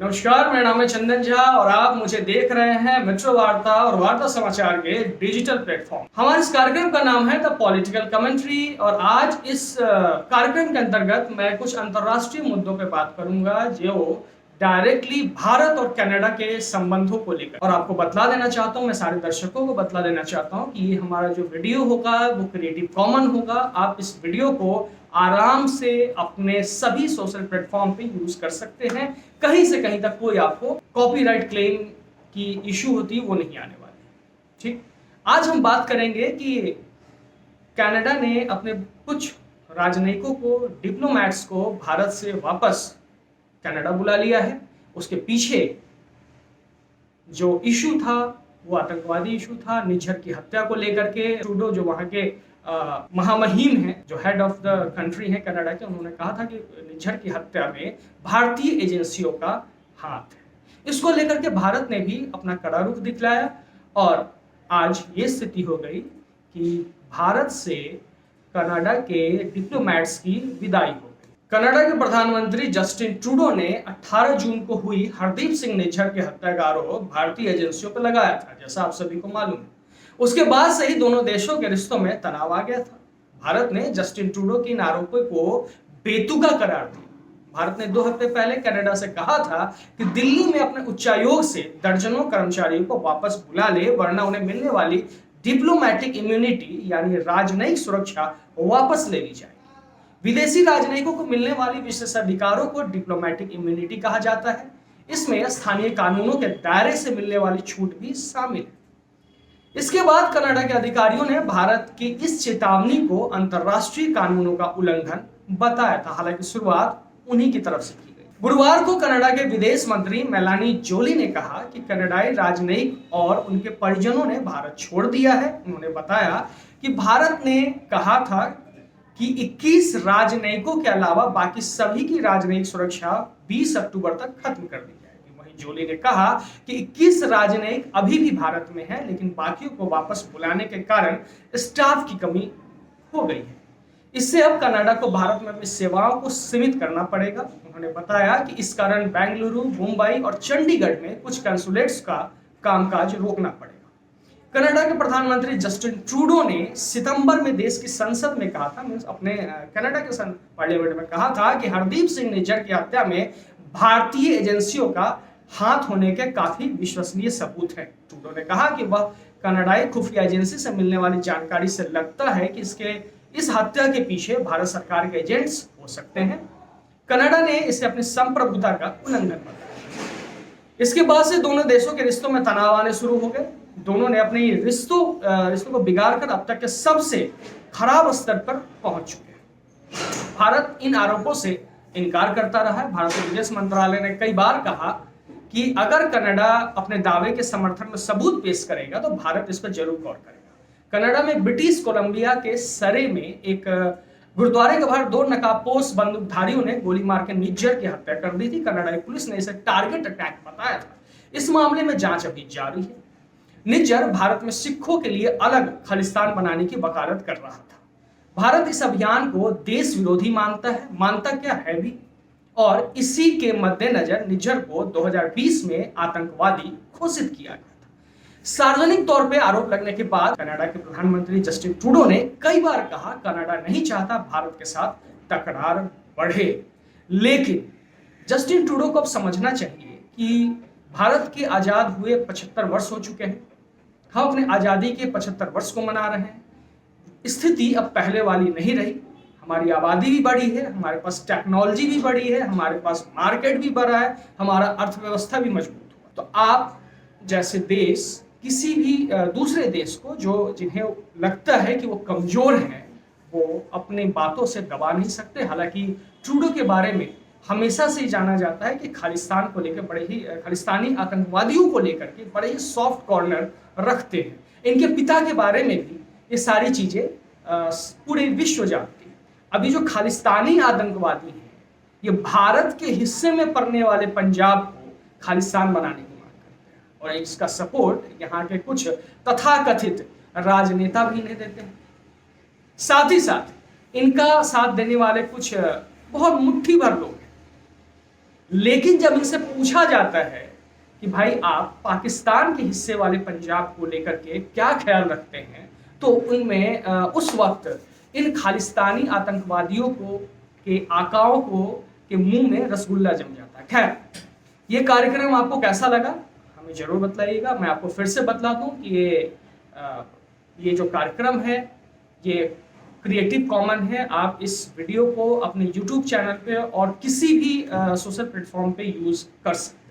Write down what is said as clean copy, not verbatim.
नमस्कार, मेरा नाम है चंदन झा और आप मुझे देख रहे हैं मेट्रो वार्ता और वार्ता समाचार के डिजिटल प्लेटफॉर्म। हमारे इस कार्यक्रम का नाम है द पॉलिटिकल कमेंट्री और आज इस कार्यक्रम के अंतर्गत मैं कुछ अंतर्राष्ट्रीय मुद्दों पे बात करूंगा जो डायरेक्टली भारत और कनाडा के संबंधों को लेकर। और आपको बतला देना चाहता हूं, मैं सारे दर्शकों को बतला देना चाहता हूं कि ये हमारा जो वीडियो होगा वो क्रिएटिव कॉमन होगा। आप इस वीडियो को आराम से अपने सभी सोशल प्लेटफॉर्म पे यूज कर सकते हैं। कहीं से कहीं तक कोई आपको कॉपीराइट क्लेम की इशू होती है वो नहीं आने वाली। ठीक, आज हम बात करेंगे कि कनाडा ने अपने कुछ राजनयिकों को, डिप्लोमैट्स को भारत से वापस कनाडा बुला लिया है। उसके पीछे जो इशू था वो आतंकवादी इशू था, निज्जर की हत्या को लेकर के। ट्रूडो जो वहां के महामहिम हैं, जो हेड ऑफ द कंट्री हैं कनाडा के, उन्होंने कहा था कि निज्जर की हत्या में भारतीय एजेंसियों का हाथ है। इसको लेकर के भारत ने भी अपना कड़ा रुख दिखलाया और आज ये स्थिति हो गई कि भारत से कनाडा के डिप्लोमैट्स की विदाई हो गई। कनाडा के प्रधानमंत्री जस्टिन ट्रूडो ने 18 जून को हुई हरदीप सिंह निज्जर की हत्या का आरोप भारतीय एजेंसियों पर लगाया था, जैसा आप सभी को मालूम है। उसके बाद से ही दोनों देशों के रिश्तों में तनाव आ गया था। भारत ने जस्टिन ट्रूडो के इन आरोपों को बेतुका करार दिया। भारत ने 2 हफ्ते पहले कनाडा से कहा था कि दिल्ली में अपने उच्चायोग से दर्जनों कर्मचारियों को वापस बुला ले, वरना उन्हें मिलने वाली डिप्लोमैटिक इम्यूनिटी यानी राजनयिक सुरक्षा वापस ले ली जाए। विदेशी राजनयिकों को मिलने वाली विशेषाधिकारों को डिप्लोमैटिक इम्यूनिटी कहा जाता है। इसमें स्थानीय कानूनों के दायरे से मिलने वाली छूट भी शामिल है। इसके बाद कनाडा के अधिकारियों ने भारत की इस चेतावनी को अंतर्राष्ट्रीय कानूनों का उल्लंघन बताया था। हालांकि शुरुआत उन्हीं की तरफ से की गई। गुरुवार को कनाडा के विदेश मंत्री मेलानी जोली ने कहा कि कनाडाई राजनयिक और उनके परिजनों ने भारत छोड़ दिया है। उन्होंने बताया कि भारत ने कहा था कि 21 राजनयिकों के अलावा बाकी सभी की राजनयिक सुरक्षा 20 अक्टूबर तक खत्म कर दी जाएगी। वहीं जोली ने कहा कि 21 राजनयिक अभी भी भारत में हैं, लेकिन बाकियों को वापस बुलाने के कारण स्टाफ की कमी हो गई है। इससे अब कनाडा को भारत में अपनी सेवाओं को सीमित करना पड़ेगा। उन्होंने बताया कि इस कारण बेंगलुरु, मुंबई और चंडीगढ़ में कुछ कंसुलेट्स का कामकाज रोकना पड़ेगा। कनाडा के प्रधानमंत्री जस्टिन ट्रूडो ने सितंबर में देश की संसद में कहा था, अपने कनाडा के पार्लियामेंट में कहा था कि हरदीप सिंह निज्जर की हत्या में भारतीय एजेंसियों का हाथ होने के काफी विश्वसनीय सबूत हैं। ट्रूडो ने कहा कि वह कनाडाई खुफिया एजेंसी से मिलने वाली जानकारी से लगता है कि इस हत्या के पीछे भारत सरकार के एजेंट्स हो सकते हैं। कनाडा ने इसे अपनी संप्रभुता का उल्लंघन बताया। इसके बाद से दोनों देशों के रिश्तों में तनाव आने शुरू हो गए। दोनों ने अपने रिश्तों को बिगाड़कर अब तक के सबसे खराब स्तर पर पहुंच चुके हैं। भारत इन आरोपों से इनकार करता रहा है। भारतीय विदेश मंत्रालय ने कई बार कहा कि अगर कनाडा अपने दावे के समर्थन में सबूत पेश करेगा तो भारत इस पर जरूर गौर करेगा। कनाडा में ब्रिटिश कोलंबिया के सरे में एक गुरुद्वारे के बाहर 2 नकाबपोश बंदूकधारियों ने गोली मार के निज्जर की हत्या कर दी थी। कनाडाई पुलिस ने इसे टारगेट अटैक बताया था। इस मामले में जांच अभी जारी है। निज्जर भारत में सिखों के लिए अलग खालिस्तान बनाने की वकालत कर रहा था। भारत इस अभियान को देश विरोधी मानता क्या है भी, और इसी के मद्देनजर निज्जर को 2020 में आतंकवादी घोषित किया गया था। सार्वजनिक तौर पर आरोप लगने के बाद कनाडा के प्रधानमंत्री जस्टिन ट्रूडो ने कई बार कहा कनाडा नहीं चाहता भारत के साथ तकरार बढ़े, लेकिन जस्टिन ट्रूडो को अब समझना चाहिए कि भारत के आजाद हुए 75 वर्ष हो चुके हैं। हम अपने आजादी के 75 वर्ष को मना रहे हैं। स्थिति अब पहले वाली नहीं रही। हमारी आबादी भी बढ़ी है, हमारे पास टेक्नोलॉजी भी बढ़ी है, हमारे पास मार्केट भी बढ़ा है, हमारा अर्थव्यवस्था भी मजबूत हुआ। तो आप जैसे देश किसी भी दूसरे देश को जिन्हें लगता है कि वो कमजोर है, वो अपनी बातों से दबा नहीं सकते। हालांकि ट्रूडो के बारे में हमेशा से जाना जाता है कि खालिस्तान को लेकर खालिस्तानी आतंकवादियों को लेकर के बड़े ही सॉफ्ट कॉर्नर रखते हैं। इनके पिता के बारे में भी ये सारी चीजें पूरे विश्व जानती है। अभी जो खालिस्तानी आतंकवादी हैं, ये भारत के हिस्से में पड़ने वाले पंजाब को खालिस्तान बनाने की मांग करते हैं और इसका सपोर्ट यहाँ के कुछ तथाकथित राजनेता भी इन्हें देते हैं। साथ ही साथ इनका साथ देने वाले कुछ बहुत मुट्ठी भर लोग हैं। लेकिन जब इनसे पूछा जाता है कि भाई आप पाकिस्तान के हिस्से वाले पंजाब को लेकर के क्या ख्याल रखते हैं, तो उनमें उस वक्त इन खालिस्तानी आतंकवादियों को के आकाओं को के मुंह में रसगुल्ला जम जाता है। खैर, ये कार्यक्रम आपको कैसा लगा हमें जरूर बताइएगा। मैं आपको फिर से बतला दूं कि ये जो कार्यक्रम है ये क्रिएटिव कॉमन है। आप इस वीडियो को अपने यूट्यूब चैनल पे और किसी भी सोशल प्लेटफॉर्म पे यूज कर सकते हैं।